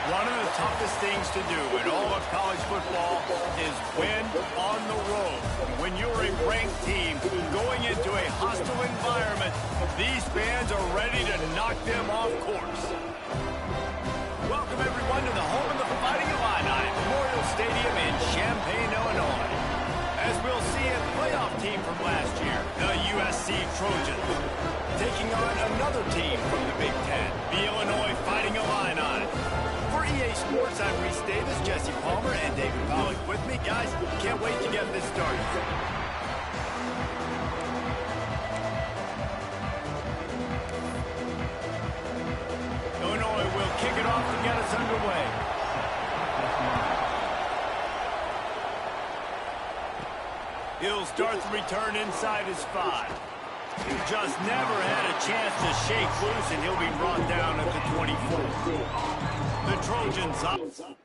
One of the toughest things to do in all of college football is win on the road. When you're a ranked team going into a hostile environment, these fans are ready to knock them off course. Welcome, everyone, to the home of the Fighting Illini, Memorial Stadium in Champaign, Illinois. As we'll see, a playoff team from last year, the USC Trojans, taking on another team from the Big Ten, the Illinois Fighting Illini. For EA Sports, I'm Reese Davis, Jesse Palmer, and David Pollock with me. Guys, can't wait to get this started. Illinois will kick it off to get us underway. He'll start the return inside his 5. Just never had a chance to shake loose, and he'll be brought down at the 24. The Trojans up.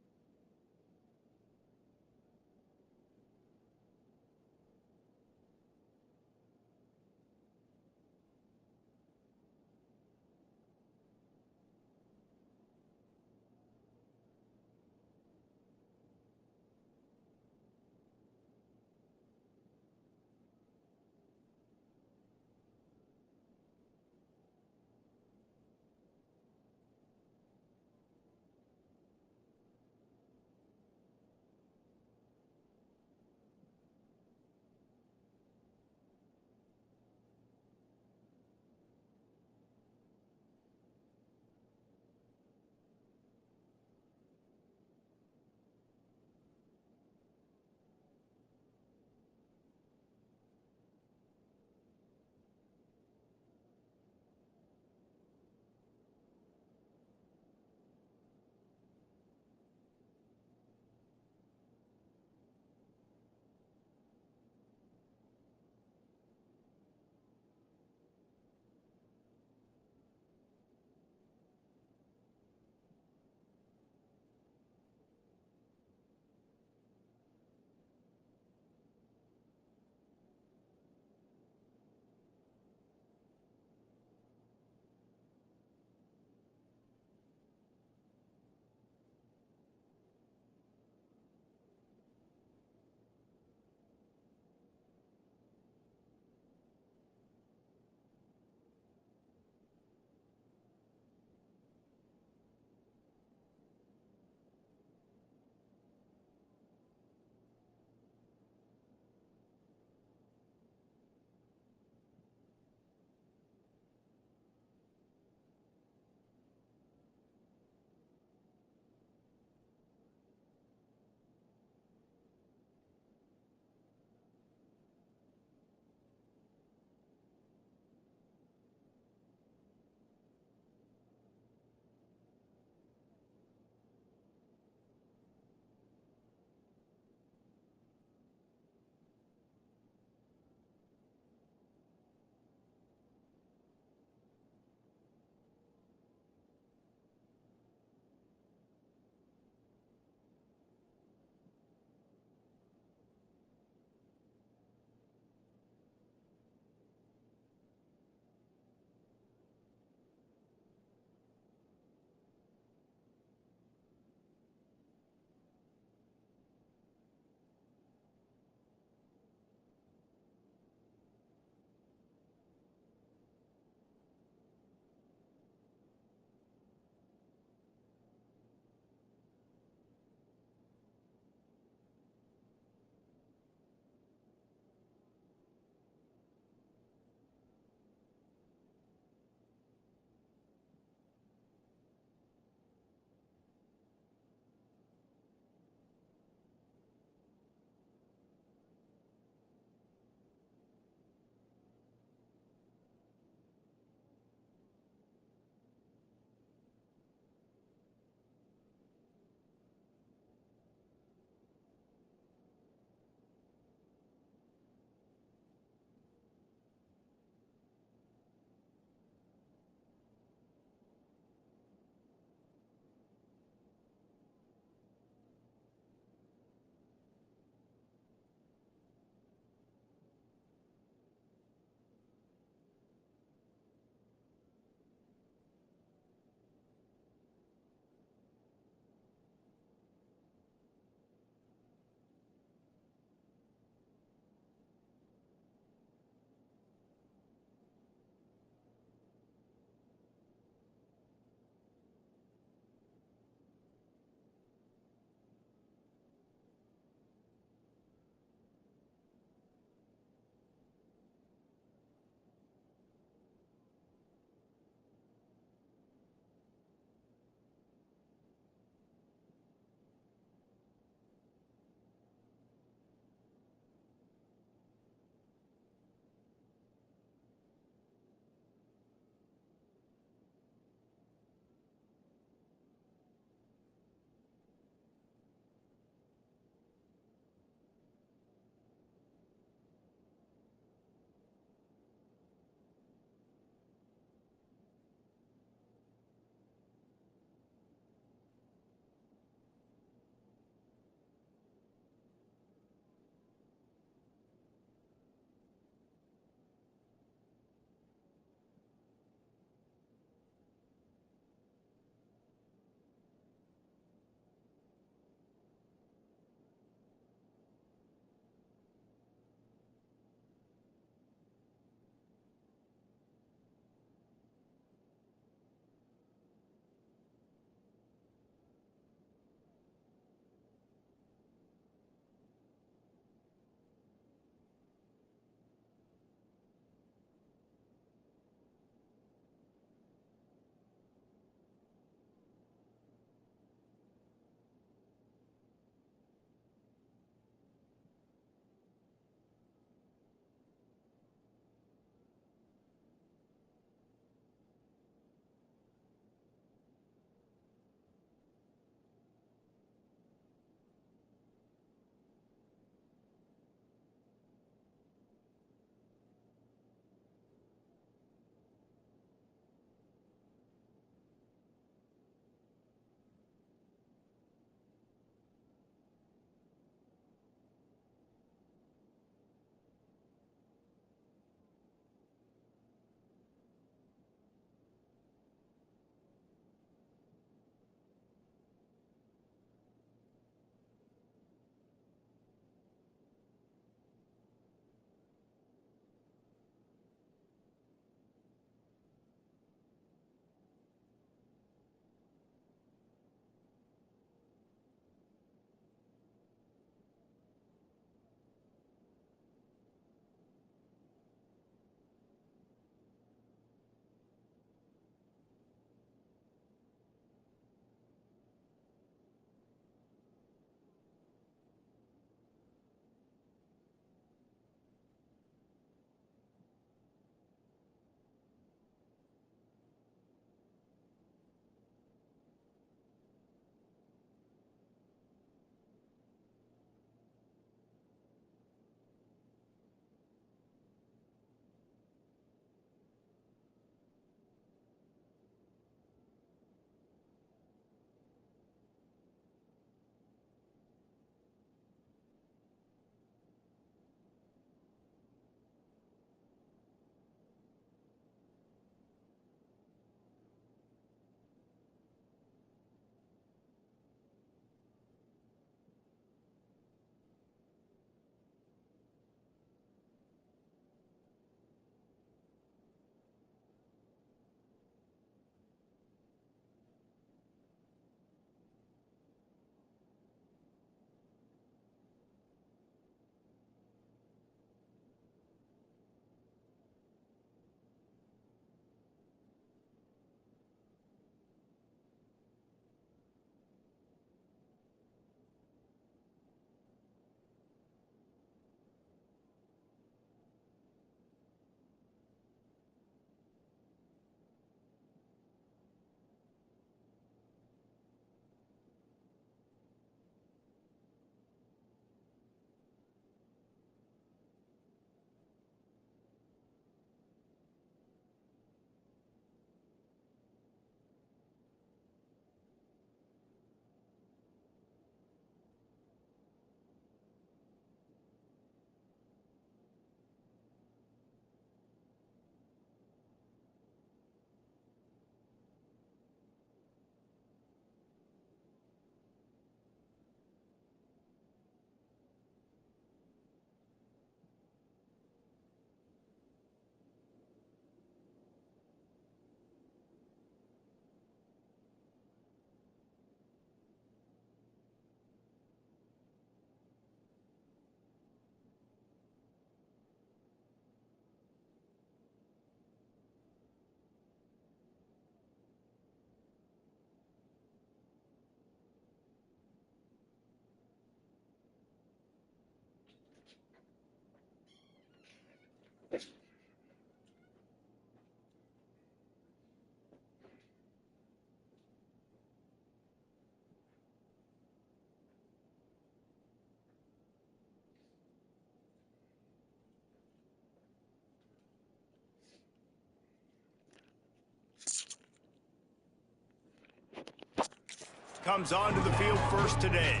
Comes onto the field first today.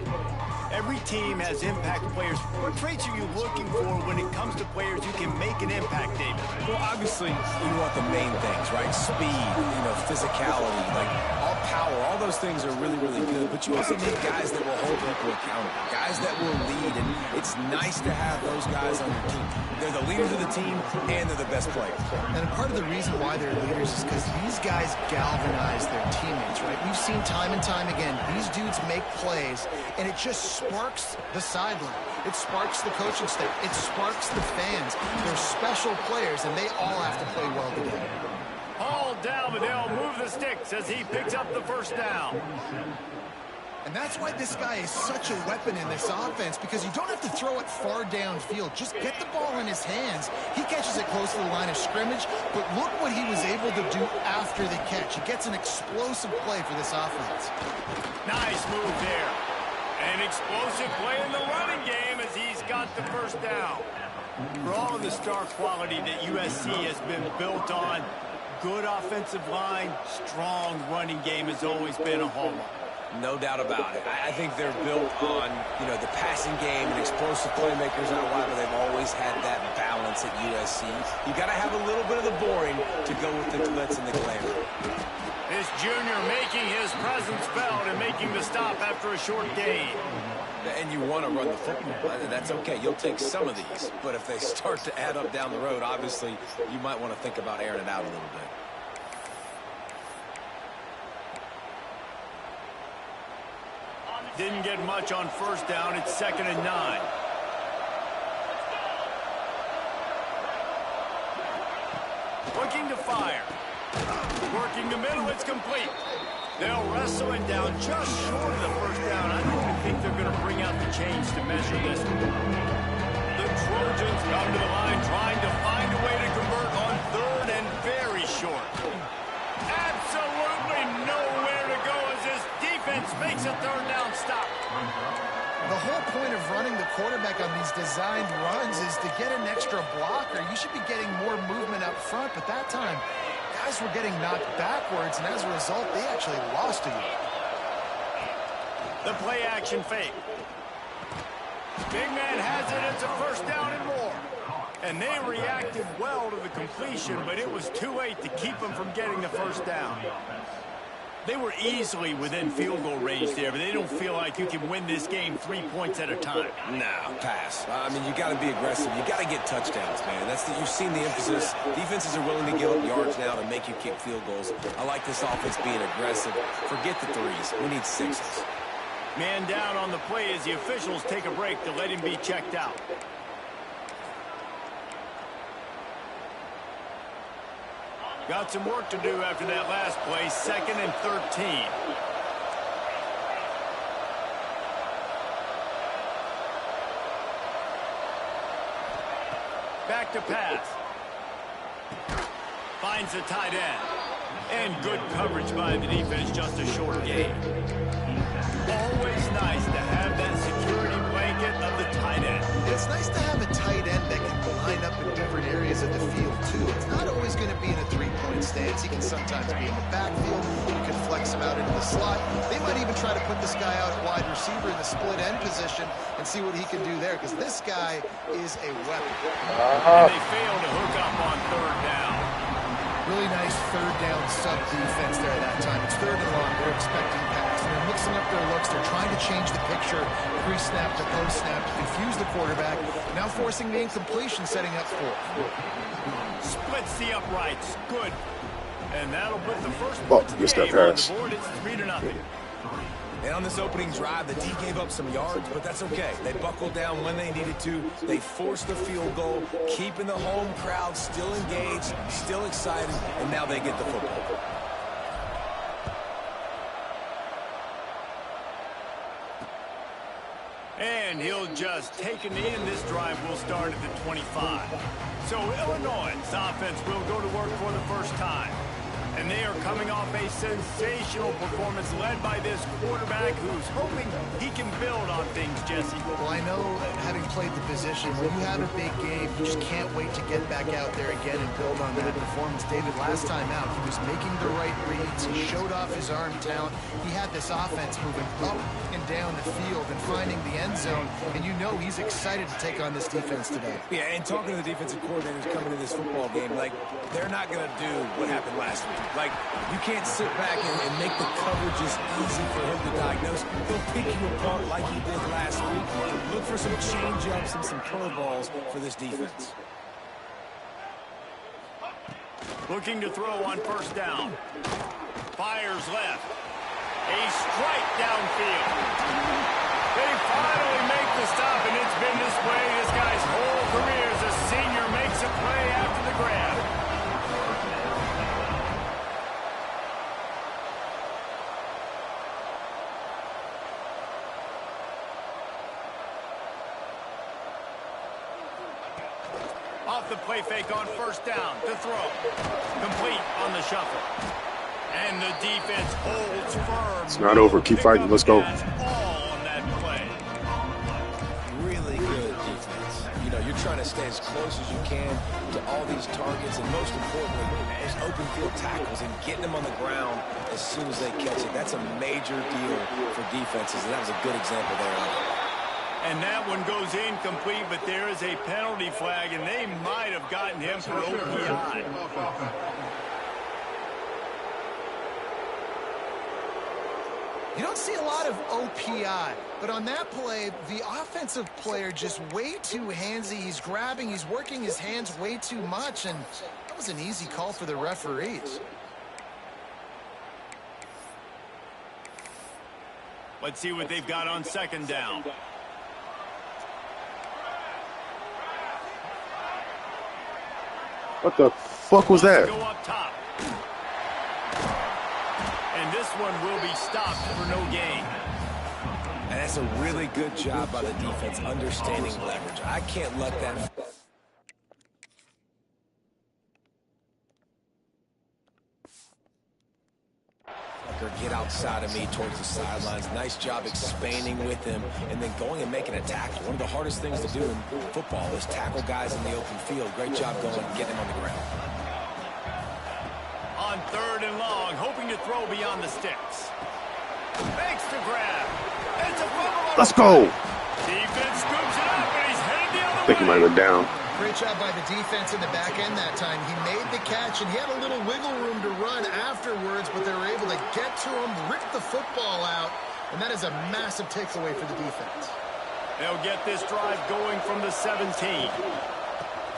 Every team has impact players. What traits are you looking for when it comes to players who can make an impact, David? Well, obviously, you want the main things, right? Speed, physicality, like all power, all those things are really, really good. But you also need guys that will hold people accountable, guys that will lead. And it's nice to have those guys on your team. They're the leaders of the team, and they're the best players. And part of the reason why they're leaders is because these guys galvanize their teammates, right? We've seen time and time again, these dudes make plays, and it just sparks the sideline. It sparks the coaching staff. It sparks the fans. They're special players, and they all have to play well together. Hauled down, but they'll move the sticks as he picks up the first down. And that's why this guy is such a weapon in this offense, because you don't have to throw it far downfield. Just get the ball in his hands. He catches it close to the line of scrimmage, but look what he was able to do after the catch. He gets an explosive play for this offense. Nice move there. An explosive play in the running game as he's got the first down. For all of the star quality that USC has been built on, good offensive line, strong running game has always been a hallmark. No doubt about it. I think they're built on, the passing game and explosive playmakers out wide, but they've always had that balance at USC. You got to have a little bit of the boring to go with the glitz and the glamour. This junior making his presence felt and making the stop after a short gain. And you want to run the football. That's okay. You'll take some of these. But if they start to add up down the road, obviously, you might want to think about airing it out a little bit. Didn't get much on first down. It's 2nd and 9. Looking to fire. Working the middle. It's complete. They'll wrestle it down just short of the first down. I don't even think they're going to bring out the chains to measure this. The Trojans come to the line trying to find a way to convert on 3rd and very short. Absolutely nowhere to go as this defense makes a 3rd down stop. The whole point of running the quarterback on these designed runs is to get an extra blocker. You should be getting more movement up front, but that time, guys were getting knocked backwards, and as a result, they actually lost to you. The play action fake. Big man has it. It's a first down and more. And they reacted well to the completion, but it was too late to keep them from getting the first down. They were easily within field goal range there, but they don't feel like you can win this game 3 points at a time. No, pass. I mean, you got to be aggressive. You got to get touchdowns, man. You've seen the emphasis. Defenses are willing to give up yards now to make you kick field goals. I like this offense being aggressive. Forget the threes. We need 6s. Man down on the play as the officials take a break to let him be checked out. Got some work to do after that last play. 2nd and 13. Back to pass. Finds the tight end. And good coverage by the defense, just a short gain. Always nice to have that security blanket of the tight end. It's nice to have a tight end that can line up in different areas of the field, too. It's not always going to be in a three-point stance. He can sometimes be in the backfield. You can flex him out into the slot. They might even try to put this guy out at wide receiver in the split end position and see what he can do there, because this guy is a weapon. And they fail to hook up on 3rd down. Really nice 3rd down sub-defense there that time. It's 3rd and long. They're expecting pass. They're mixing up their looks. They're trying to change the picture pre-snap to post-snap to confuse the quarterback. Now forcing the incompletion, setting up 4th. Splits the uprights. Good. And that'll put the first point of the game on the board. It's 3-0. And on this opening drive, the D gave up some yards, but that's okay. They buckled down when they needed to. They forced the field goal, keeping the home crowd still engaged, still excited, and now they get the football. And he'll just take a knee, and this drive will start at the 25. So Illinois' offense will go to work for the first time. And they are coming off a sensational performance led by this quarterback who's hoping he can build on things, Jesse. Well, I know, having played the position, when you have a big game, you just can't wait to get back out there again and build on that performance. David, last time out, he was making the right reads. He showed off his arm talent. He had this offense moving up and down the field and finding the end zone. And you know he's excited to take on this defense today. Yeah, and talking to the defensive coordinators coming to this football game, like, they're not going to do what happened last week. Like, you can't sit back and make the coverages easy for him to diagnose. He'll pick you apart like he did last week. Look for some change-ups and some curveballs for this defense. Looking to throw on first down. Fires left. A strike downfield. They finally make the stop, and it's been this way this guy's whole career as a senior makes a play after the grab. Off the play fake on first down to throw. Complete on the shuffle. And the defense holds firm. It's not over. Keep fighting. Let's go. All on that play. Really good defense. You know, you're trying to stay as close as you can to all these targets, and most importantly, those open field tackles and getting them on the ground as soon as they catch it. That's a major deal for defenses, and that was a good example there of it. And that one goes incomplete, but there is a penalty flag, and they might have gotten him for OPI. You don't see a lot of OPI, but on that play, the offensive player just way too handsy. He's grabbing, he's working his hands way too much, and that was an easy call for the referees. Let's see what they've got on second down. What the fuck was that? Go up top. And this one will be stopped for no gain. And that's a really good job by the defense understanding leverage. I can't let that... get outside of me towards the sidelines. Nice job expanding with him and then going and making a tackle. One of the hardest things to do in football is tackle guys in the open field. Great job going and getting him on the ground. On third and long, hoping to throw beyond the sticks. Makes the grab. It's a fumble. Let's go. Defense scoops it up, and he's headed the other way. I think he might have been down. Great job by the defense in the back end that time. He made the catch, and he had a little wiggle room to run afterwards, but they were able to get to him, rip the football out, and that is a massive takeaway for the defense. They'll get this drive going from the 17.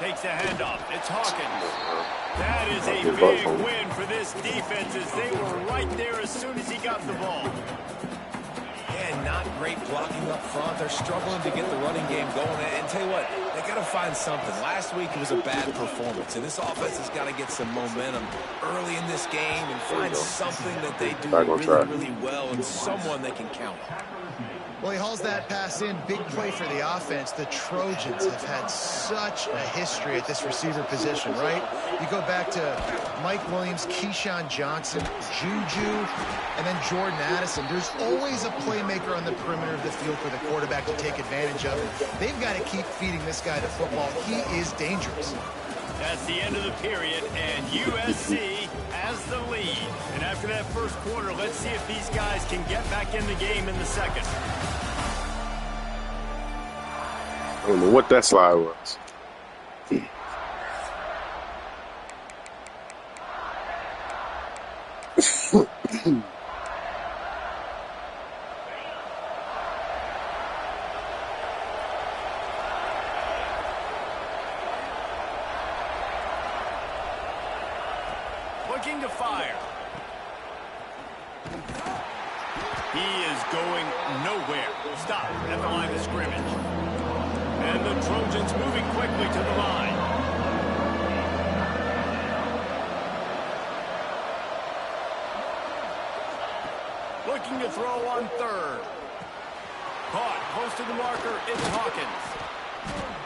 Takes a handoff. It's Hawkins. That is a big win for this defense as they were right there as soon as he got the ball. Yeah, not great blocking up front. They're struggling to get the running game going. And tell you what, they got to find something. Last week it was a bad performance, and this offense has got to get some momentum early in this game and find something that they do really well and someone they can count on. Well, he hauls that pass in. Big play for the offense. The Trojans have had such a history at this receiver position, right? You go back to Mike Williams, Keyshawn Johnson, Juju, and then Jordan Addison. There's always a playmaker on the perimeter of the field for the quarterback to take advantage of. They've got to keep feeding this guy the football. He is dangerous. That's the end of the period, and USC has the lead. And after that first quarter, let's see if these guys can get back in the game in the second. I don't know what that slide was. Looking to fire. He is going nowhere. Stop at the line of scrimmage. And the Trojans moving quickly to the line. Looking to throw on third. Caught close to the marker, it's Hawkins.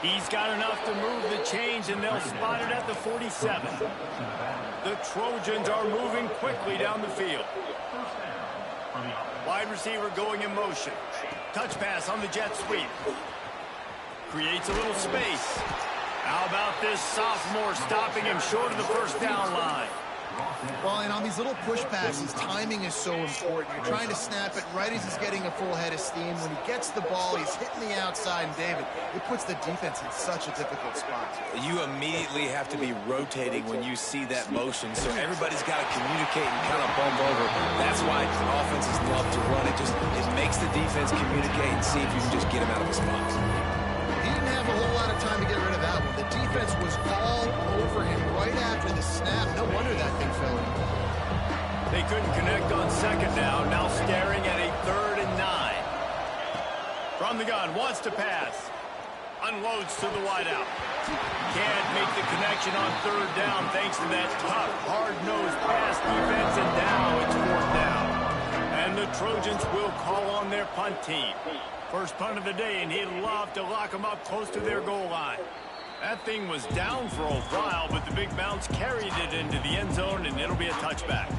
He's got enough to move the chains, and they'll spot it at the 47. The Trojans are moving quickly down the field. Wide receiver going in motion. Touch pass on the jet sweep. Creates a little space. How about this sophomore stopping him short of the first down line? Well, and on these little push passes, timing is so important. You're trying to snap it right as he's getting a full head of steam. When he gets the ball, he's hitting the outside, and David, it puts the defense in such a difficult spot. You immediately have to be rotating when you see that motion, so everybody's got to communicate and kind of bump over. That's why offenses love to run it. It makes the defense communicate and see if you can just get him out of his spot. He didn't have a whole lot of time to get rid of that one. The defense was all over him right after the snap. No wonder that thing fell in. They couldn't connect on second down. Now staring at a 3rd and 9. From the gun, wants to pass. Unloads to the wideout. Can't make the connection on 3rd down thanks to that tough, hard-nosed pass defense, and now it's 4th down. And the Trojans will call on their punt team. First punt of the day, and he'd love to lock them up close to their goal line. That thing was down for a while, but the big bounce carried it into the end zone, and it'll be a touchback.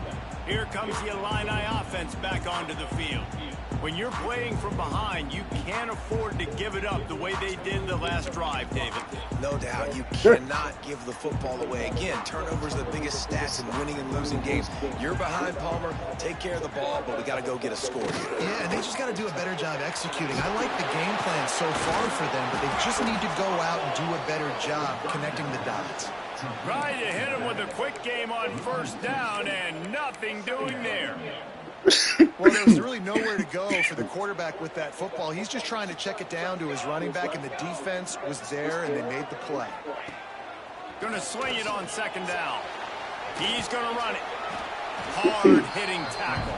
Here comes the Illini offense back onto the field. When you're playing from behind, you can't afford to give it up the way they did the last drive, David. No doubt. You cannot give the football away. Again, turnovers are the biggest stats in winning and losing games. You're behind, Palmer. Take care of the ball, but we got to go get a score here. Yeah, and they just got to do a better job executing. I like the game plan so far for them, but they just need to go out and do a better job connecting the dots. Trying to hit him with a quick game on first down, and nothing doing there. Well, there was really nowhere to go for the quarterback with that football. He's just trying to check it down to his running back, and the defense was there, and they made the play. Going to swing it on second down. He's going to run it. Hard-hitting tackle.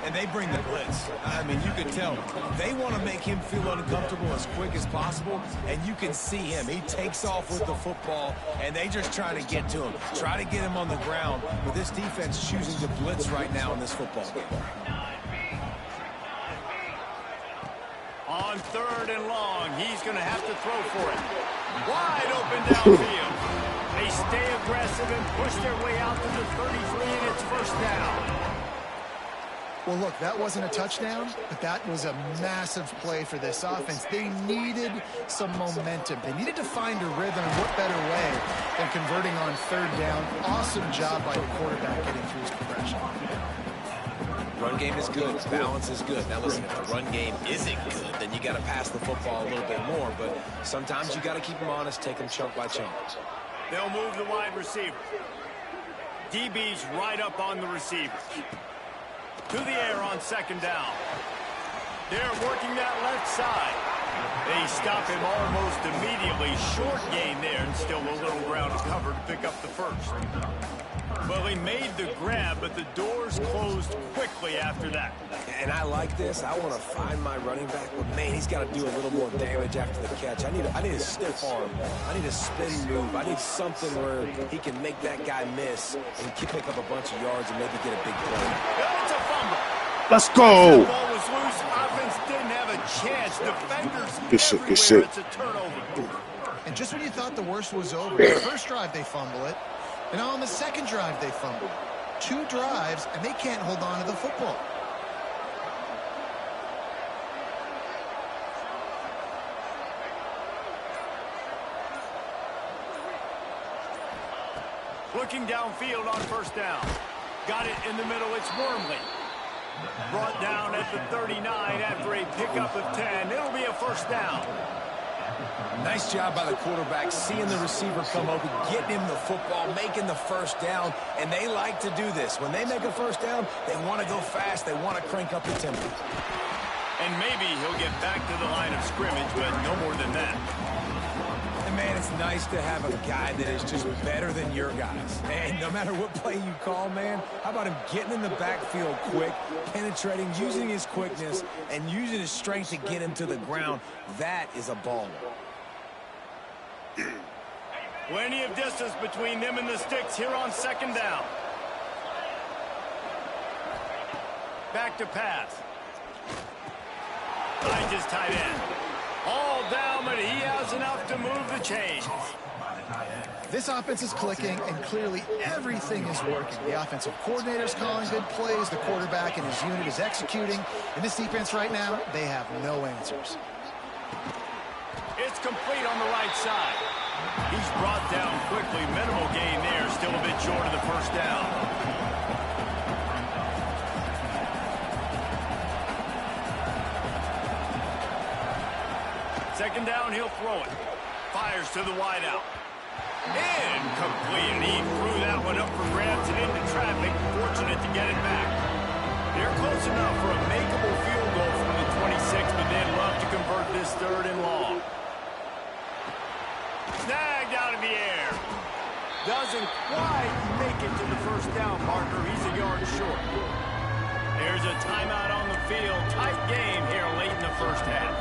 And they bring the blitz. I mean, you can tell they want to make him feel uncomfortable as quick as possible, and you can see him. He takes off with the football, and they just try to get to him, try to get him on the ground. But this defense is choosing to blitz right now in this football game. On 3rd and long, he's going to have to throw for it. Wide open downfield. They stay aggressive and push their way out to the 33, and it's first down. Well, look, that wasn't a touchdown, but that was a massive play for this offense. They needed some momentum. They needed to find a rhythm, and what better way than converting on 3rd down. Awesome job by the quarterback getting through his progression. Run game is good. Balance is good. Now, listen, if the run game isn't good, then you got to pass the football a little bit more, but sometimes you got to keep them honest, take them chunk by chunk. They'll move the wide receiver. DB's right up on the receivers. To the air on second down. They're working that left side. They stop him almost immediately. Short gain there, and still a little ground to cover to pick up the first. Well, he made the grab, but the doors closed quickly after that. And I like this. I want to find my running back, but man, he's got to do a little more damage after the catch. I need a stiff arm. I need a spin move. I need something where he can make that guy miss and pick up a bunch of yards and maybe get a big play. It's a fumble. Let's go. The ball was loose. Offense didn't have a chance. Defenders Good shit, everywhere. good shit. It's a turnover. And just when you thought the worst was over, the first drive they fumble it, and on the second drive they fumble. 2 drives, and they can't hold on to the football. Looking downfield on first down. Got it in the middle. It's Wormley. Brought down at the 39 after a pickup of 10. It'll be a first down. Nice job by the quarterback, seeing the receiver come open, getting him the football, making the first down, and they like to do this. When they make a first down, they want to go fast. They want to crank up the tempo. And maybe he'll get back to the line of scrimmage, but no more than that. And man, it's nice to have a guy that is just better than your guys. And no matter what play you call, man, how about him getting in the backfield quick, penetrating, using his quickness, and using his strength to get him to the ground. That is a baller. Plenty of distance between them and the sticks here on second down. Back to pass. Finds his tight end. All down, but he has enough to move the chains. This offense is clicking, and clearly everything is working. The offensive coordinator's calling good plays. The quarterback and his unit is executing. And this defense right now, they have no answers. It's complete on the right side. He's brought down quickly. Minimal gain there. Still a bit short of the first down. Second down, he'll throw it. Fires to the wideout. Incomplete. He threw that one up for grabs and into traffic. Fortunate to get it back. They're close enough for a makeable field goal from the 26, but they'd love to convert this third and long. Snagged out of the air. Doesn't quite make it to the first down, partner. He's a yard short. There's a timeout on the field. Tight game here late in the first half.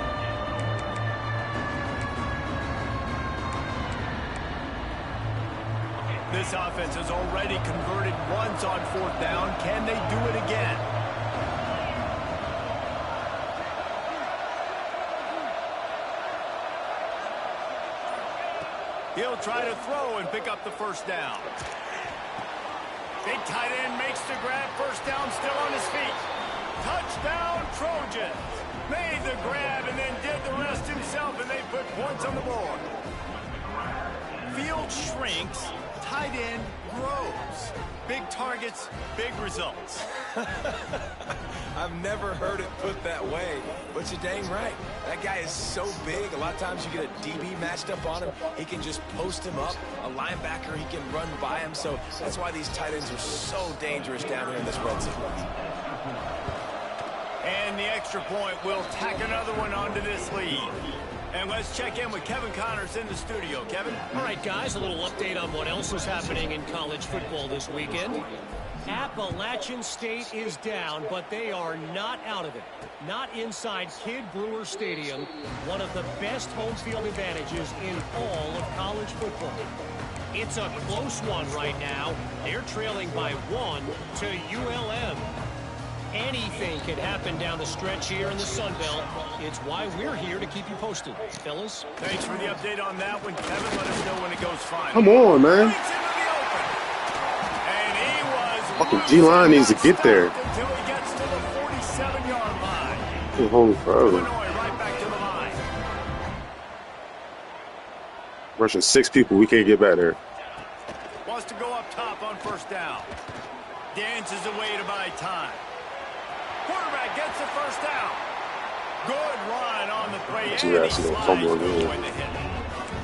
This offense has already converted once on fourth down. Can they do it again? He'll try to throw and pick up the first down. Big tight end makes the grab. First down, still on his feet. Touchdown, Trojans. Made the grab and then did the rest himself, and they put points on the board. Field shrinks. Tight end grows. Big targets, big results. I've never heard it put that way, but you're dang right. That guy is so big. A lot of times you get a DB matched up on him. He can just post him up. A linebacker, he can run by him. So that's why these tight ends are so dangerous down here in this red zone. And the extra point will tack another one onto this lead. And let's check in with Kevin Connors in the studio. Kevin? All right, guys, a little update on what else is happening in college football this weekend. Appalachian State is down, but they are not out of it. Not inside Kidd Brewer Stadium, one of the best home field advantages in all of college football. It's a close one right now. They're trailing by 1 to ULM. Anything can happen down the stretch here in the Sun Belt. It's why we're here to keep you posted, fellas. Thanks for the update on that one, Kevin. Let us know when it goes final. Come on, man. And he was Fucking G-line needs to get there. until he gets to the 47-yard line. Been home forever. Illinois right back to the line. Rushing 6 people. We can't get back there. Wants to go up top on first down. Dances away to buy time. Quarterback gets the first down. Good run on the play. And he slides to avoid the hit.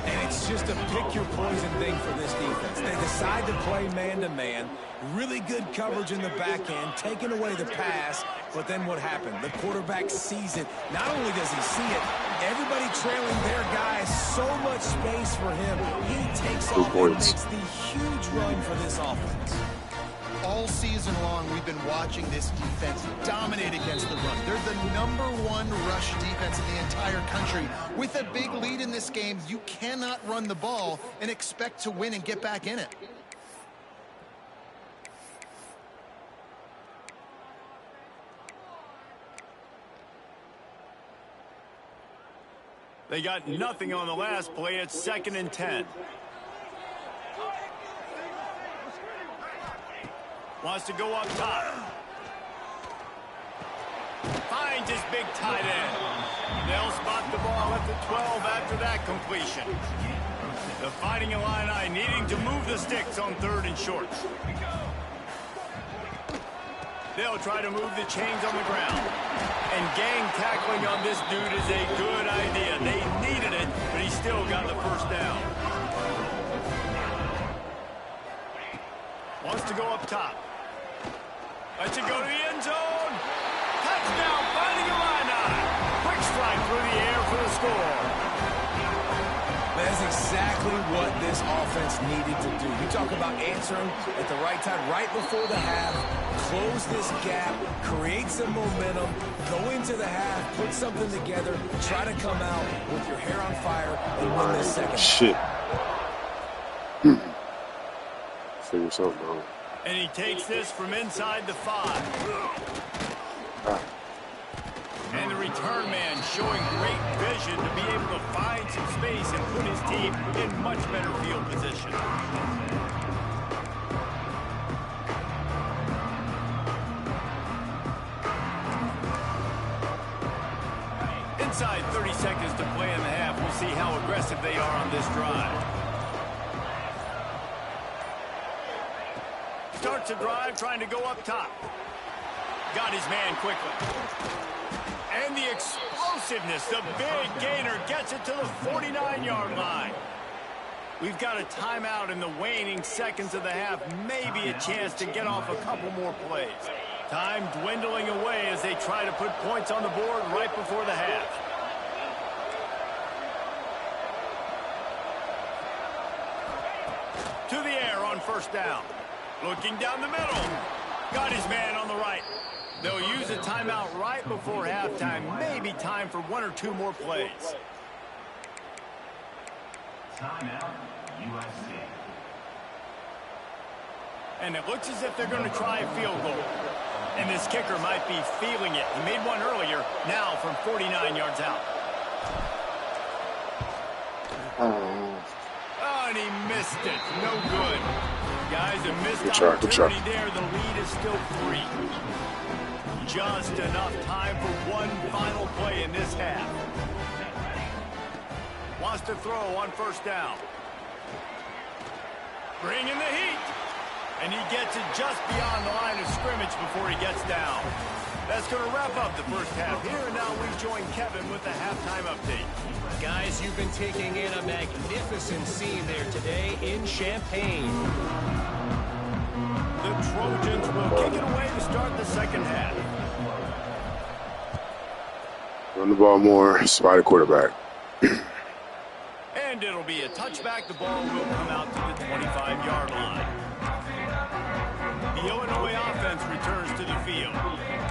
And it's just a pick-your-poison thing for this defense. They decide to play man-to-man. Really good coverage in the back end, taking away the pass. But then what happened? The quarterback sees it. Not only does he see it, everybody trailing their guy, so much space for him. He takes off and makes the huge run for this offense. All season long, we've been watching this defense dominate against the run. They're the #1 rush defense in the entire country. With a big lead in this game, you cannot run the ball and expect to win and get back in it. They got nothing on the last play. It's 2nd and 10. Wants to go up top. Finds his big tight end. They'll spot the ball at the 12 after that completion. The Fighting Illini needing to move the sticks on 3rd and short. They'll try to move the chains on the ground. And gang tackling on this dude is a good idea. They needed it, but he still got the first down. Wants to go up top. Lets it go to the end zone. Touchdown, Fighting Illini. Quick strike through the air for the score. That's exactly what this offense needed to do. You talk about answering at the right time, right before the half, close this gap, create some momentum, go into the half, put something together, try to come out with your hair on fire and win this second. Shit. Figure something out. And he takes this from inside the 5. And the return return man showing great vision to be able to find some space and put his team in much better field position. Inside 30 seconds to play in the half. We'll see how aggressive they are on this drive. Starts a drive trying to go up top. Got his man quickly. And the explosiveness, the big gainer gets it to the 49-yard line. We've got a timeout in the waning seconds of the half. Maybe a chance to get off a couple more plays. Time dwindling away as they try to put points on the board right before the half. To the air on first down. Looking down the middle. Got his man on the right. They'll use a timeout right before halftime. Maybe time for one or two more plays. Timeout, USC. And it looks as if they're going to try a field goal. And this kicker might be feeling it. He made one earlier, now from 49 yards out. Oh, and he missed it. No good. Guys, a missed opportunity there. The lead is still 3. Just enough time for one final play in this half. Wants to throw on first down. Bringing the heat. And he gets it just beyond the line of scrimmage before he gets down. That's going to wrap up the first half here. And now we join Kevin with the halftime update. Guys, you've been taking in a magnificent scene there today in Champaign. The Trojans will kick it away to start the second half. Run the ball more, spy the quarterback. And it'll be a touchback. The ball will come out to the 25-yard line. The Illinois offense returns to the field.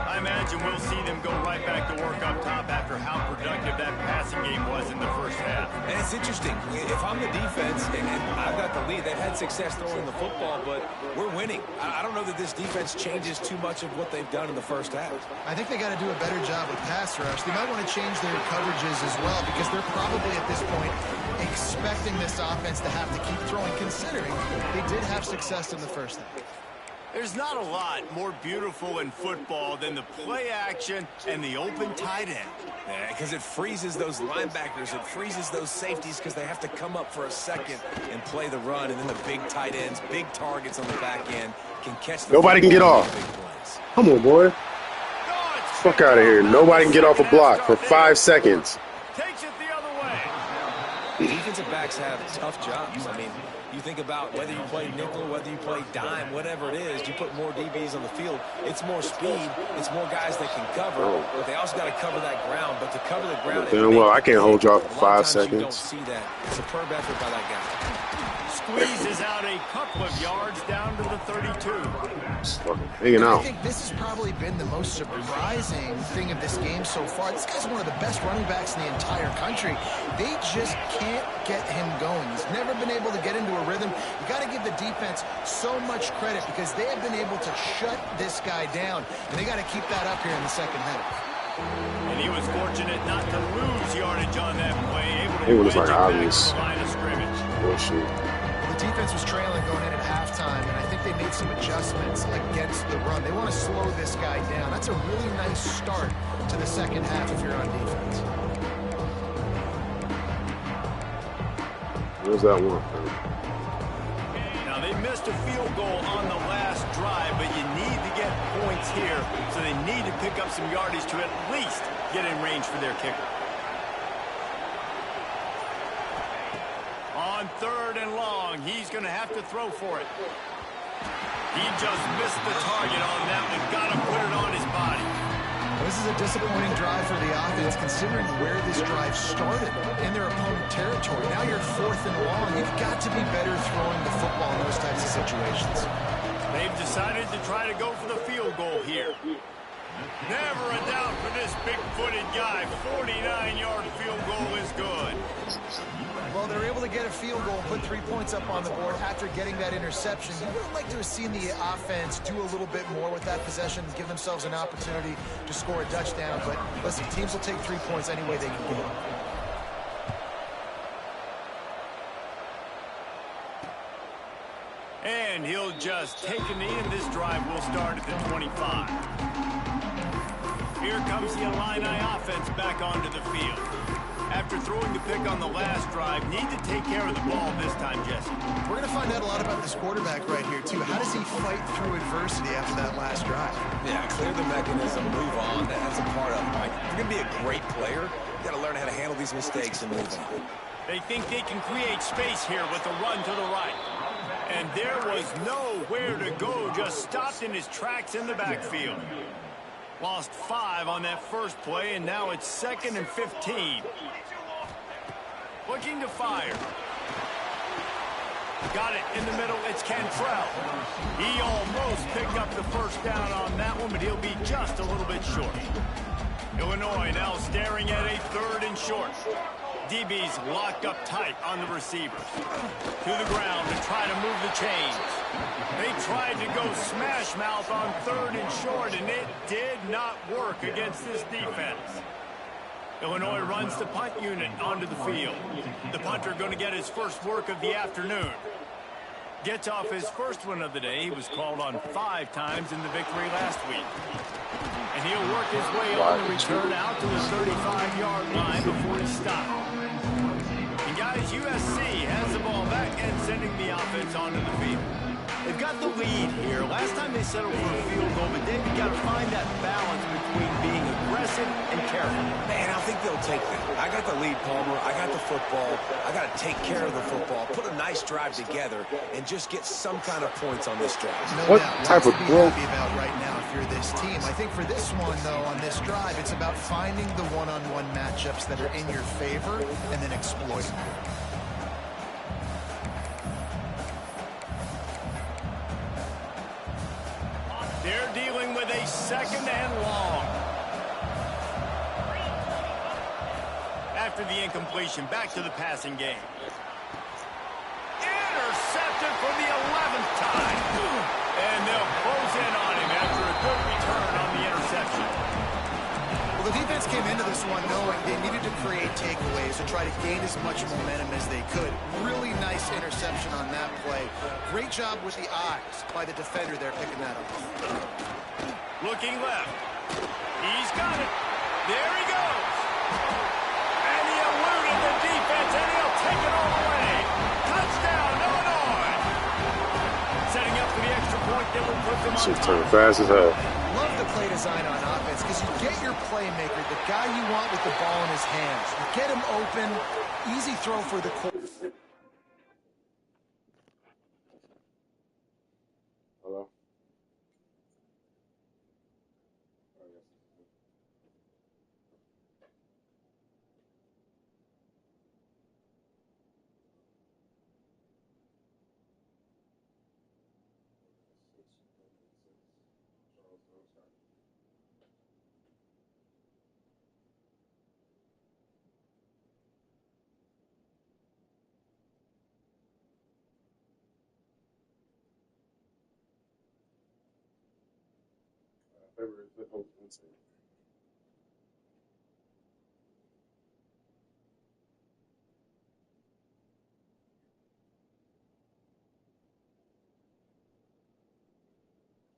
I imagine we'll see them go right back to work up top after how productive that passing game was in the first half. And it's interesting. If I'm the defense and I've got the lead, they've had success throwing the football, but we're winning. I don't know that this defense changes too much of what they've done in the first half. I think they got to do a better job with pass rush. They might want to change their coverages as well because they're probably at this point expecting this offense to have to keep throwing, considering they did have success in the first half. There's not a lot more beautiful in football than the play action and the open tight end. Yeah, because it freezes those linebackers. It freezes those safeties because they have to come up for a second and play the run. And then the big tight ends, big targets on the back end can catch the Nobody can get off. Come on, boy. Fuck out of here. Nobody can get off a block for 5 seconds. Takes it the other way. Defensive backs have tough jobs. I mean, you think about whether you play nickel, whether you play dime, whatever it is, you put more DBs on the field. It's more speed. It's more guys that can cover, but they also got to cover that ground. But to cover the ground, Damn well, I can't hold you off for 5 seconds. You don't see that. Superb effort by that guy. Squeezes out a couple of yards down to the 32. Just fucking hanging out. I think this has probably been the most surprising thing of this game so far. This guy's one of the best running backs in the entire country. They just can't get him going. He's never been able to get into a rhythm. You got to give the defense so much credit because they have been able to shut this guy down, and they got to keep that up here in the second half. And he was fortunate not to lose yardage on that play. Able to It was like wedge it back obvious. to the line of scrimmage. Bullshit. The defense was trailing going in at halftime, and I think they made some adjustments against the run. They want to slow this guy down. That's a really nice start to the second half if you're on defense. Where's that one? Now, they missed a field goal on the last drive, but you need to get points here, so they need to pick up some yardage to at least get in range for their kicker. On 3rd and long, he's going to have to throw for it. He just missed the target on that one. Got to put it on his body. Well, this is a disappointing drive for the offense, considering where this drive started in their opponent territory. Now you're 4th and long. You've got to be better throwing the football in those types of situations. They've decided to try to go for the field goal here. Never a doubt for this big-footed guy. 49-yard field goal is good. Well, they're able to get a field goal and put 3 points up on the board after getting that interception. You would like to have seen the offense do a little bit more with that possession, give themselves an opportunity to score a touchdown. But listen, teams will take 3 points any way they can get it. And he'll just take a knee, and this drive will start at the 25. Here comes the Illini offense back onto the field. After throwing the pick on the last drive, need to take care of the ball this time, Jesse. We're going to find out a lot about this quarterback right here, too. How does he fight through adversity after that last drive? Yeah, clear the mechanism, move on. That's a part of it, right? If you're going to be a great player, you got to learn how to handle these mistakes and move on. They think they can create space here with a run to the right. And there was nowhere to go, just stopped in his tracks in the backfield. Lost 5 on that first play, and now it's 2nd and 15. Looking to fire. Got it in the middle, it's Cantrell. He almost picked up the first down on that one, but he'll be just a little bit short. Illinois now staring at a 3rd and short. DB's locked up tight on the receivers. To the ground to try to move the chains. They tried to go smash mouth on 3rd and short, and it did not work against this defense. Illinois runs the punt unit onto the field. The punter going to get his first work of the afternoon. Gets off his first one of the day. He was called on 5 times in the victory last week. And he'll work his way on the return out to the 35-yard line before he stopped. And guys, USC has the ball back and sending the offense onto the field. They've got the lead here. Last time they settled for a field goal, but they've got to find that balance between being aggressive and careful. Man, I think they'll take that. I got the lead, Palmer. I got the football. I got to take care of the football, put a nice drive together, and just get some kind of points on this drive. No doubt. Type of growth be about right now if you're this team? I think for this one, though, on this drive, it's about finding the one-on-one matchups that are in your favor and then exploiting them. They're dealing with a 2nd and long. After the incompletion, back to the passing game. Intercepted for the 11th time. And they'll close in on him after a good return on the interception. Well, the defense came into this one knowing they needed to create takeaways to try to gain as much momentum as they could. Really nice interception on that play. Great job with the eyes by the defender there picking that up. Looking left. He's got it. There he goes. And he eluded the defense, and he'll take it all the way. Touchdown, Illinois. Setting up for the extra point that will put them on Shit top. turn fast as hell. Love the play design on offense because you get your playmaker, the guy you want with the ball in his hands. You get him open, easy throw for the quarterback. Hello?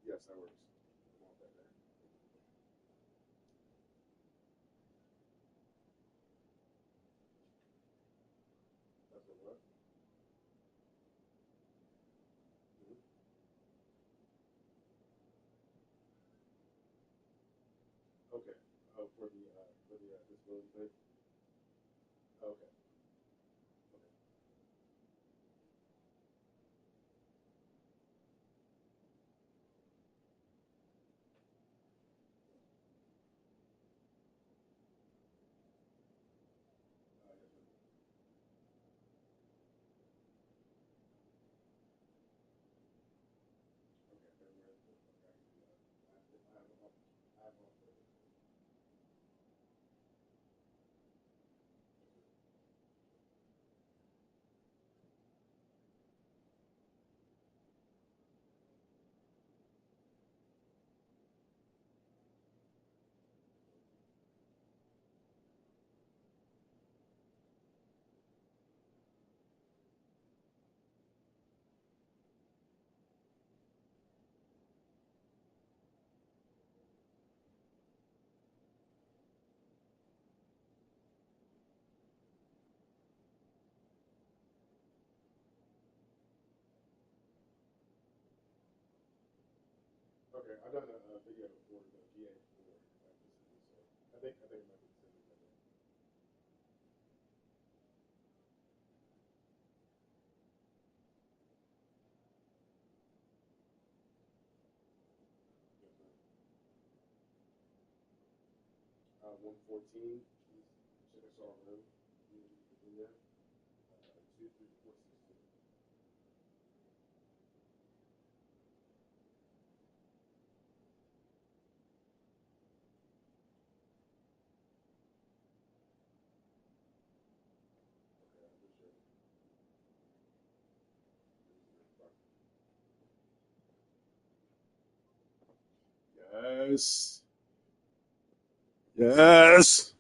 Yes, that works. I want that there. That's a what? Okay. Oh, for the disability thing? Okay. Okay. Okay, then where's the, okay, I can do that. I have Okay, I've done a video for the VA before, like this is so I think it might be the same thing. Yes, sir. 114 is Chickasaw Road in Virginia. 23462. Okay, I appreciate it. Yes. Yes.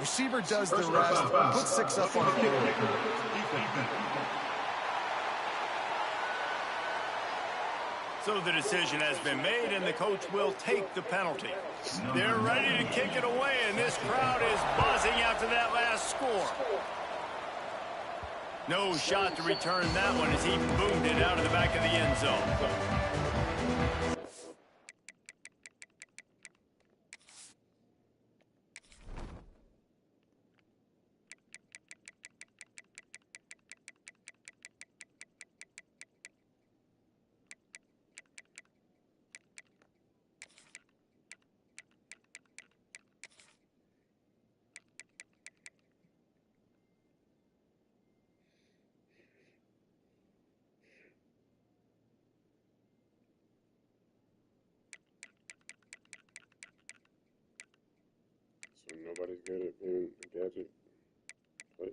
Receiver does the rest. Put 6 up on the board. So the decision has been made, and the coach will take the penalty. They're ready to kick it away, and this crowd is buzzing after that last score. No shot to return that one as he boomed it out of the back of the end zone. Nobody's good at being a gadget player.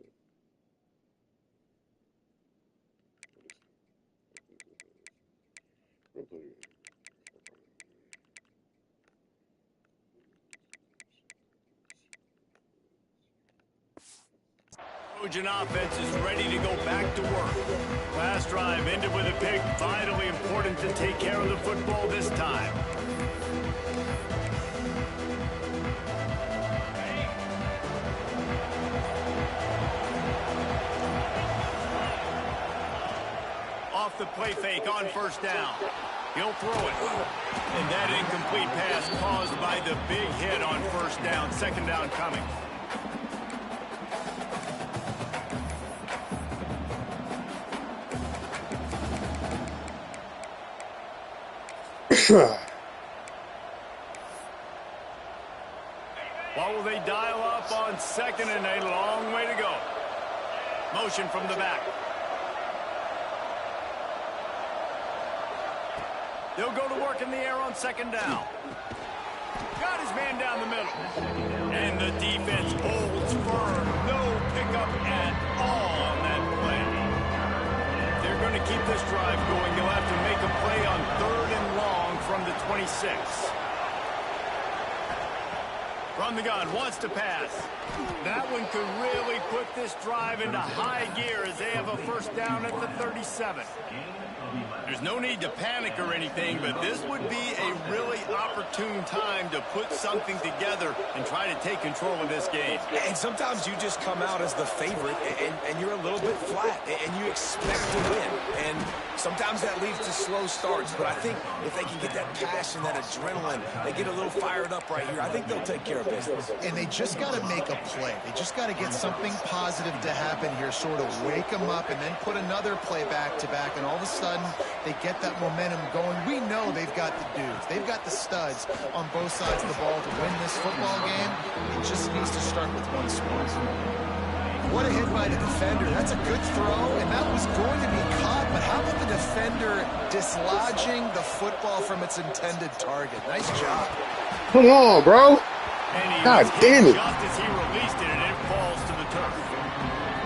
Trojan offense is ready to go back to work. Last drive ended with a pick. Vitally important to take care of the football this time. Off the play fake on first down. He'll throw it. And that incomplete pass caused by the big hit on first down. Second down coming. What will they dial up on second and a long way to go? Motion from the back. They'll go to work in the air on second down. Got his man down the middle. And the defense holds firm. No pickup at all on that play. If they're going to keep this drive going, they'll have to make a play on third and long from the 26. Run the gun, wants to pass. That one could really put this drive into high gear as they have a first down at the 37. There's no need to panic or anything, but this would be a really opportune time to put something together and try to take control of this game. And sometimes you just come out as the favorite, and you're a little bit flat, and you expect to win. And sometimes that leads to slow starts, but I think if they can get that passion, that adrenaline, they get a little fired up right here, I think they'll take care of business. And they just got to make a play. They just got to get something positive to happen here, sort of wake them up, and then put another play back-to-back, and all of a sudden they get that momentum going. We know they've got the dudes. They've got the studs on both sides of the ball to win this football game. It just needs to start with one sport. What a hit by the defender. That's a good throw, and that was going to be caught, but how about the defender dislodging the football from its intended target? Nice job. Come on, bro. God damn it. Just as he released it, and it falls to the turf.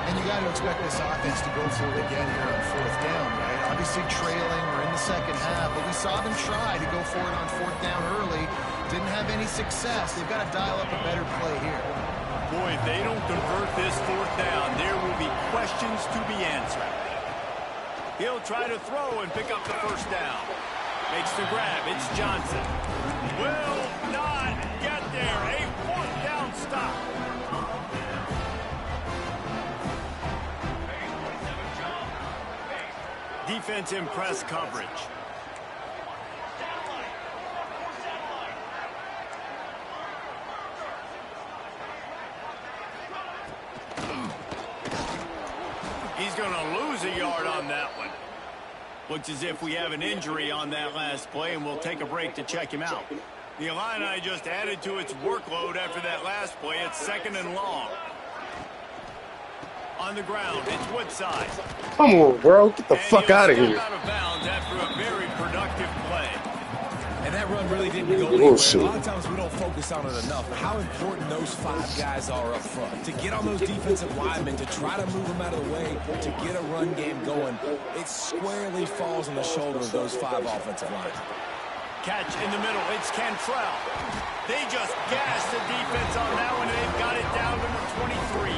And you got to expect this offense to go for it again here on fourth down, right? Obviously trailing, we're in the second half, but we saw them try to go for it on fourth down early. Didn't have any success. They've got to dial up a better play here. Boy, if they don't convert this fourth down, there will be questions to be answered. He'll try to throw and pick up the first down. Makes the grab. It's Johnson. Will not get there. A fourth down stop. Defense in press coverage. He's going to lose a yard on that one. Looks as if we have an injury on that last play, and we'll take a break to check him out. The Illini just added to its workload after that last play. It's second and long. On the ground, it's Woodside. Come on, bro. Get the fuck out of here. Out of bounds after a very productive play. And that run really didn't go anywhere. Bullshit. A lot of times we don't focus on it enough. How important those five guys are up front. To get on those defensive linemen, to try to move them out of the way, to get a run game going, it squarely falls on the shoulder of those five offensive linemen. Catch in the middle. It's Cantrell. They just gassed the defense on that one, and they've got it down to the 23.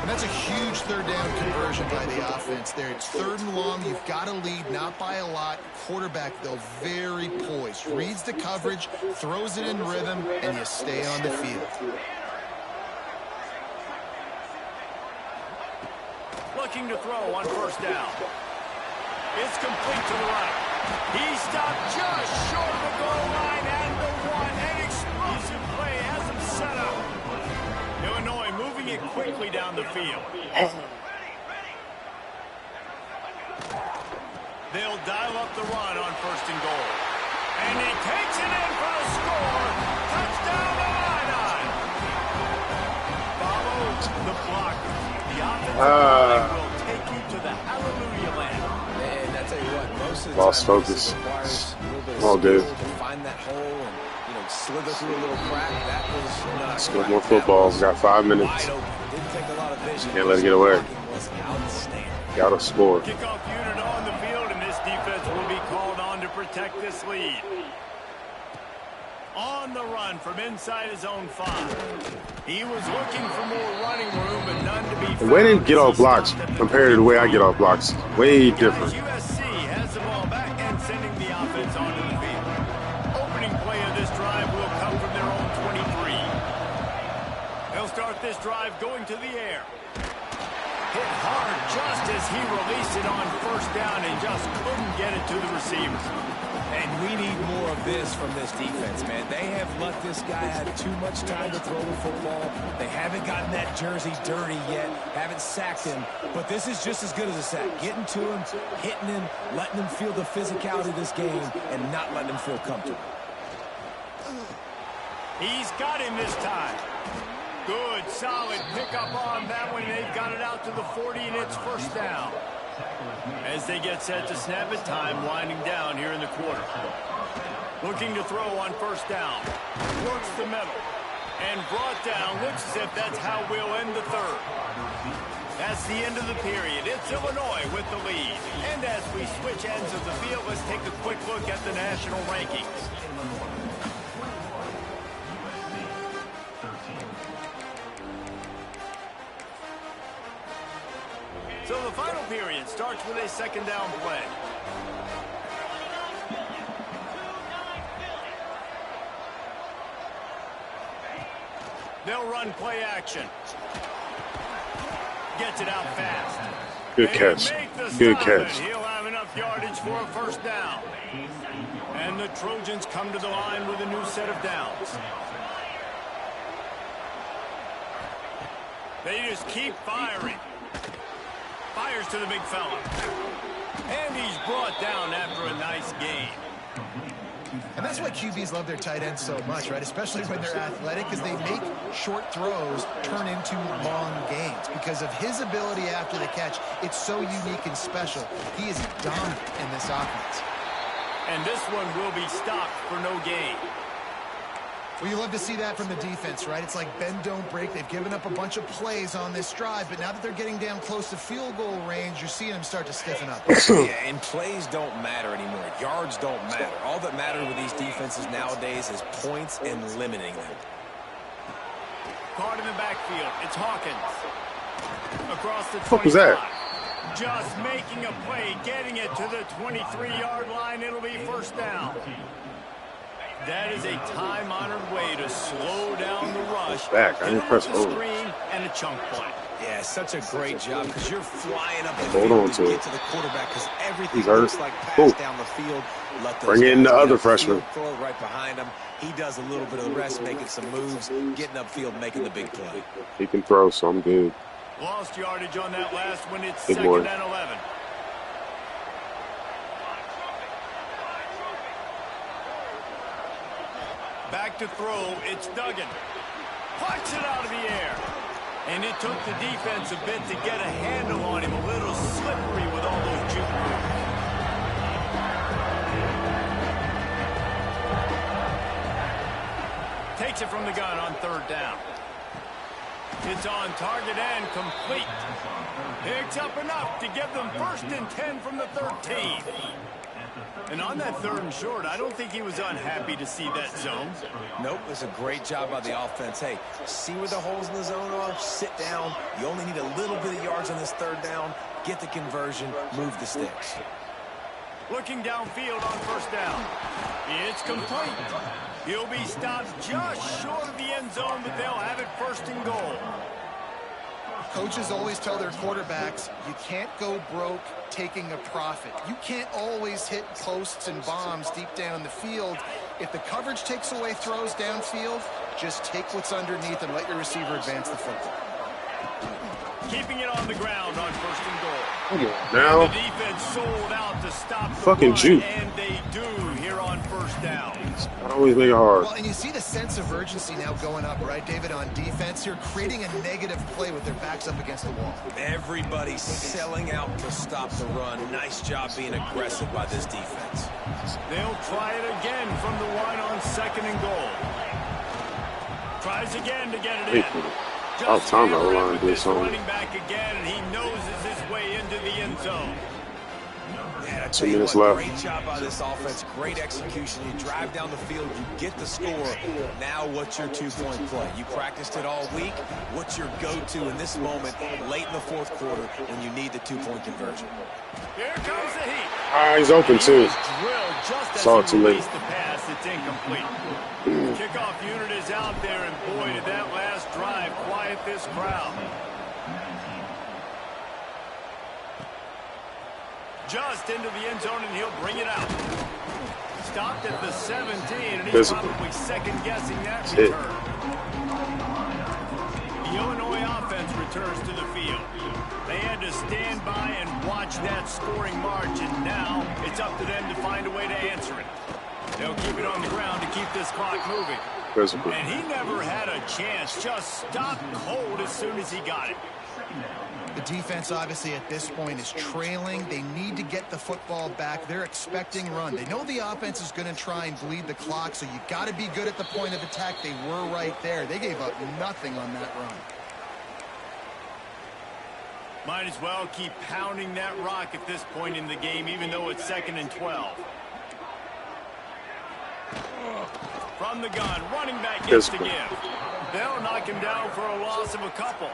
And that's a huge third down conversion by the offense there. It's third and long. You've got to lead, not by a lot. Quarterback, though, very poised. Reads the coverage, throws it in rhythm, and you stay on the field. Looking to throw on first down. It's complete to the right. He stopped just short of the goal line and the one. An explosive play has him set up. Illinois moving it quickly down the field. They'll dial up the run on first and goal. And he takes it in for the score. Touchdown Illini. Follows the block. The offensive line will take you to the hallelujah land. And I tell you what, most of the Lost time, focus. requires a little bit of All good. skill to find that hole and slither through a little crack. That was not Let's go more football. We got 5 minutes. Didn't take a lot of vision. Can't let it get away. Was outstanding. Got to score. Kickoff unit on the field, and this defense will be called on to protect this lead. On the run from inside his own 5. He was looking for more running room, but none to be found. The way they get off blocks compared to the way I get off blocks, way different. USC has the ball back and sending the offense onto the field. Opening play of this drive will come from their own 23. They'll start this drive going to the air. Hit hard just as he released it on first down and just couldn't get it to the receiver. And we need more of this from this defense, man. They have let this guy have too much time to throw the football. They haven't gotten that jersey dirty yet, haven't sacked him. But this is just as good as a sack. Getting to him, hitting him, letting him feel the physicality of this game, and not letting him feel comfortable. He's got him this time. Good, solid pickup on that one. They've got it out to the 40, and it's first down. As they get set to snap it, time winding down here in the quarter. Looking to throw on first down. Works the middle. And brought down. Looks as if that's how we'll end the third. That's the end of the period. It's Illinois with the lead. And as we switch ends of the field, let's take a quick look at the national rankings. So the final period starts with a second down play. They'll run play action. Gets it out fast. Good catch. Good catch. He'll have enough yardage for a first down. And the Trojans come to the line with a new set of downs. They just keep firing. Fires to the big fella. And he's brought down after a nice gain. And that's why QBs love their tight ends so much, right? Especially when they're athletic, because they make short throws turn into long gains. Because of his ability after the catch, it's so unique and special. He is dominant in this offense. And this one will be stopped for no gain. Well, you love to see that from the defense, right? It's like bend, don't break. They've given up a bunch of plays on this drive, but now that they're getting down close to field goal range, you're seeing them start to stiffen up. Yeah, and plays don't matter anymore. Yards don't matter. All that matters with these defenses nowadays is points and limiting them. Caught in the backfield. It's Hawkins. Across the 25. What the fuck was that? Just making a play, getting it to the 23-yard line. It'll be first down. That is a time-honored way to slow down the rush. Back. I didn't press forward. Screen and a chunk play. Yeah, such a great job because you're flying up the Hold field on to get it. to the quarterback because everything He's hurt. looks like pass down the field. Let those Bring in guys the get other upfield, freshman. Throw it right behind him. He does a little bit of the rest, making some moves, getting upfield, making the big play. He can throw, so I'm good. Lost yardage on that last one. It's Good second boy. and 11. Back to throw. It's Duggan. Pucks it out of the air. And it took the defense a bit to get a handle on him. A little slippery with all those juke moves. Takes it from the gun on third down. It's on target and complete. Picks up enough to give them first and 10 from the 13. And on that third and short, I don't think he was unhappy to see that zone. Nope, it's a great job by the offense. Hey, see where the holes in the zone are, sit down. You only need a little bit of yards on this third down. Get the conversion, move the sticks. Looking downfield on first down. It's complete. He'll be stopped just short of the end zone, but they'll have it first and goal. Coaches always tell their quarterbacks, you can't go broke taking a profit. You can't always hit posts and bombs deep down the field. If the coverage takes away throws downfield, just take what's underneath and let your receiver advance the football. Keeping it on the ground on first and goal. Come on now. The defense sold out to stop the Fucking run, juke. and they do here on first down. I always make it hard. Well, and you see the sense of urgency now going up, right, David, on defense. You're creating a negative play with their backs up against the wall. Everybody's selling out to stop the run. Nice job being aggressive by this defense. They'll try it again from the line on 2nd and goal. Tries again to get it in. Just hammering with this running back again, and he noses his way into the end zone. Man, 2 minutes left. Great job by this offense. Great execution. You drive down the field, you get the score. Now what's your 2-point play? You practiced it all week. What's your go-to in this moment late in the 4th quarter when you need the 2-point conversion? Here comes the heat. He's open too. Saw it too late. The pass, it's incomplete. Kickoff unit is out there, and boy, did that last drive quiet this crowd. Just into the end zone, and he'll bring it out. Stopped at the 17, and he's probably second-guessing that return. The Illinois offense returns to the field. They had to stand by and watch that scoring march, and now it's up to them to find a way to answer it. They'll keep it on the ground to keep this clock moving. And he never had a chance. Just stopped cold as soon as he got it. The defense, obviously, at this point is trailing. They need to get the football back. They're expecting run. They know the offense is going to try and bleed the clock, so you got to be good at the point of attack. They were right there. They gave up nothing on that run. Might as well keep pounding that rock at this point in the game, even though it's 2nd and 12. From the gun, running back gets to give. They'll knock him down for a loss of a couple.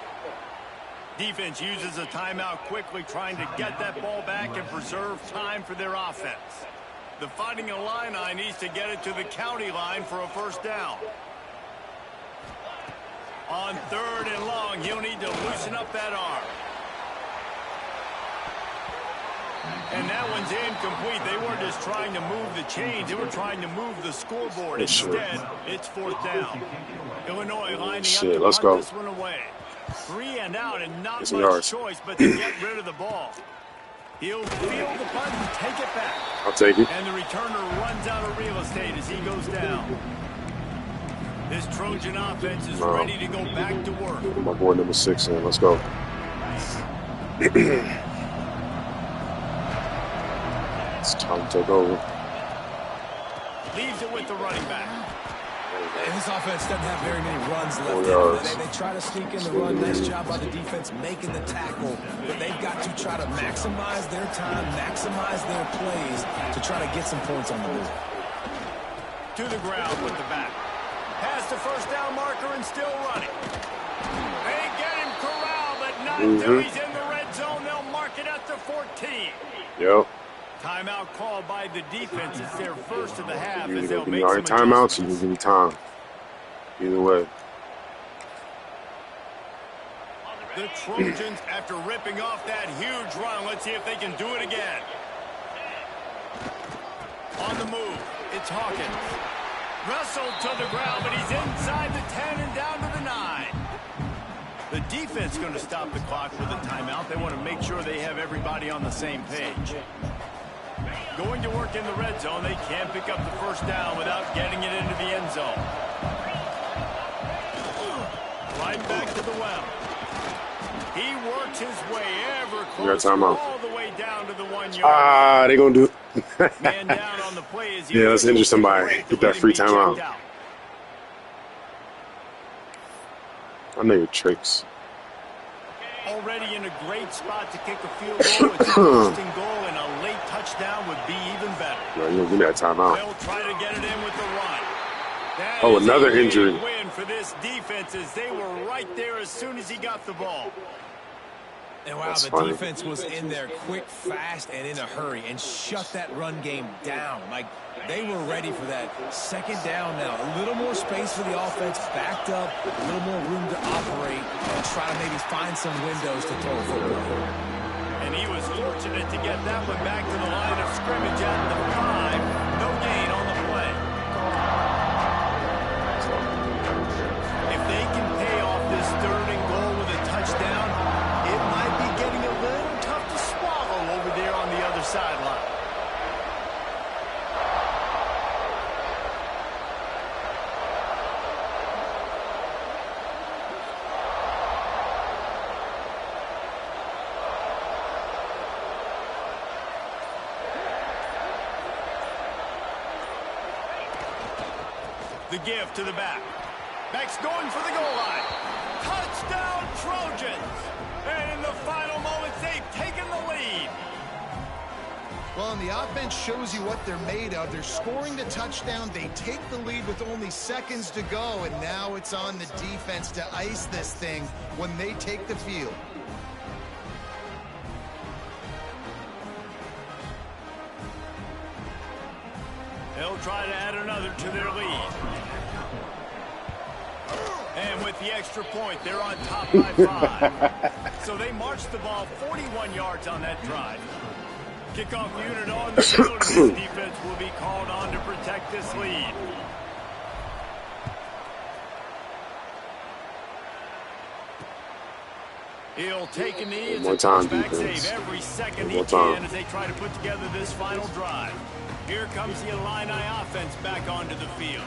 Defense uses a timeout quickly, trying to get that ball back and preserve time for their offense. The Fighting Illini needs to get it to the county line for a 1st down. On 3rd and long, he'll need to loosen up that arm. And that one's incomplete. They weren't just trying to move the chains. They were trying to move the scoreboard. Instead, it's 4th down. Illinois lining up to punt this one away. 3 and out, and not much choice but to get rid of the ball. He'll field the punt and take it back. I'll take it. And the returner runs out of real estate as he goes down. This Trojan offense is ready to go back to work. My boy number 6 in. Let's go. It's time to take over. Leaves it with the running back. And this offense doesn't have very many runs left. They try to sneak in the run. Nice job by the defense making the tackle. But they've got to try to maximize their time, maximize their plays to try to get some points on the board. To the ground with the back. Past the 1st down marker and still running. They get him corralled, but not until he's in the red zone. They'll mark it at the 14. Yep. Timeout called by the defense. It's their 1st of the half. You as they'll give make me some timeouts, you give me time. Either way. The Trojans, after ripping off that huge run, let's see if they can do it again. On the move, it's Hawkins. Wrestled to the ground, but he's inside the 10 and down to the 9. The defense going to stop the clock with a timeout. They want to make sure they have everybody on the same page. Going to work in the red zone. They can't pick up the 1st down without getting it into the end zone. Right back to the well. He works his way ever closer all the way down to the 1 yard. They're going to do Man down on the play as yeah, let's injure somebody. Get that free timeout. I know your tricks. Already in a great spot to kick a field goal. It's an interesting goal, and a late touchdown would be even better. Yeah, you're going to give me that timeout. They'll try to get it in with the run. That is another injury. Win for this defense as they were right there as soon as he got the ball. And wow, the defense was in there quick, fast, and in a hurry and shut that run game down. Like, they were ready for that 2nd down now. A little more space for the offense, backed up, a little more room to operate, and try to maybe find some windows to throw a football. And he was fortunate to get that one back to the line of scrimmage at the 5. No gain on the play. If they can pay off this 3rd and goal with a touchdown, it might be getting a little tough to swallow over there on the other sideline. The give to the back. Back's going for the goal line. Touchdown, Trojans! And in the final moments, they've taken the lead. Well, and the offense shows you what they're made of. They're scoring the touchdown. They take the lead with only seconds to go, and now it's on the defense to ice this thing when they take the field. They'll try to add another to their lead. And with the extra point, they're on top by 5. So they marched the ball 41 yards on that drive. Kickoff unit on the field. This defense will be called on to protect this lead. He'll take a knee as One more time, back defense. save every second One he more can time. as they try to put together this final drive. Here comes the Illini offense back onto the field.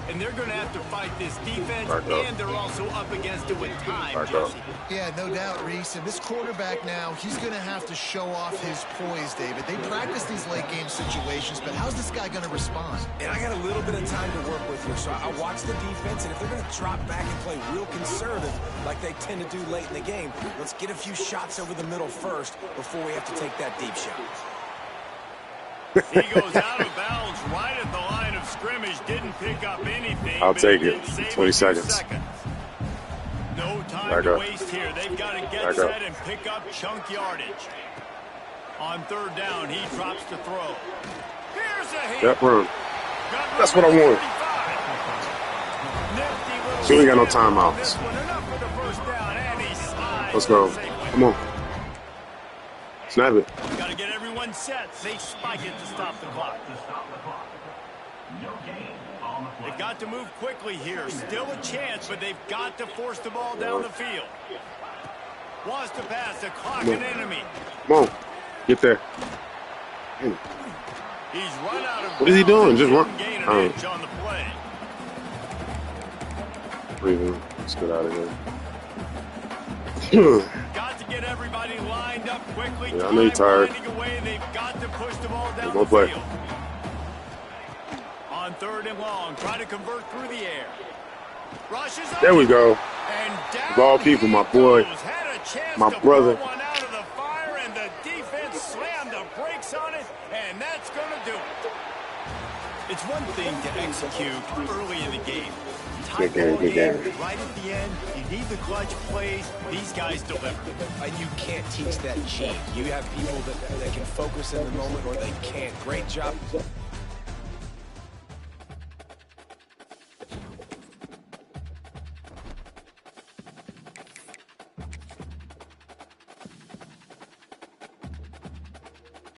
And they're going to have to fight this defense, and they're also up against it with time, Jesse. Yeah, no doubt, Reese. And this quarterback now, he's going to have to show off his poise, David. They practice these late-game situations, but how's this guy going to respond? And I got a little bit of time to work with here, so I watch the defense, and if they're going to drop back and play real conservative like they tend to do late in the game, let's get a few shots over the middle first before we have to take that deep shot. He goes out of bounds right at the line of scrimmage. Didn't pick up anything. I'll take it. 20 seconds. No time to waste here. They've got to get set and pick up chunk yardage. On third down, he drops to throw. Here's a hit. Yep, run. That's what I want. So we ain't got no timeouts. Let's go. Come on. Snap it. Got to get everyone set. They spike it to stop the clock. They've got to move quickly here. Still a chance, but they've got to force the ball down the field. Wants to pass the clock an enemy. Come on. Get there. He's run out of What is he doing? Just run. Gain an inch on the play. Breathing. Let's get out of here. Got to get everybody lined up quickly. Yeah, I know you're tired. Away. They've got to push the ball down Go the play. field. On third and long, try to convert through the air. Rushes There we go. And down Of all people, my boy, had a chance my to brother. pull one out of the fire, and the defense slammed the brakes on it, and that's going to do it. It's one thing to execute early in the game. Good game, good game. Right at the end, you need the clutch plays. These guys deliver. And you can't teach that gene. You have people that can focus in the moment or they can't. Great job.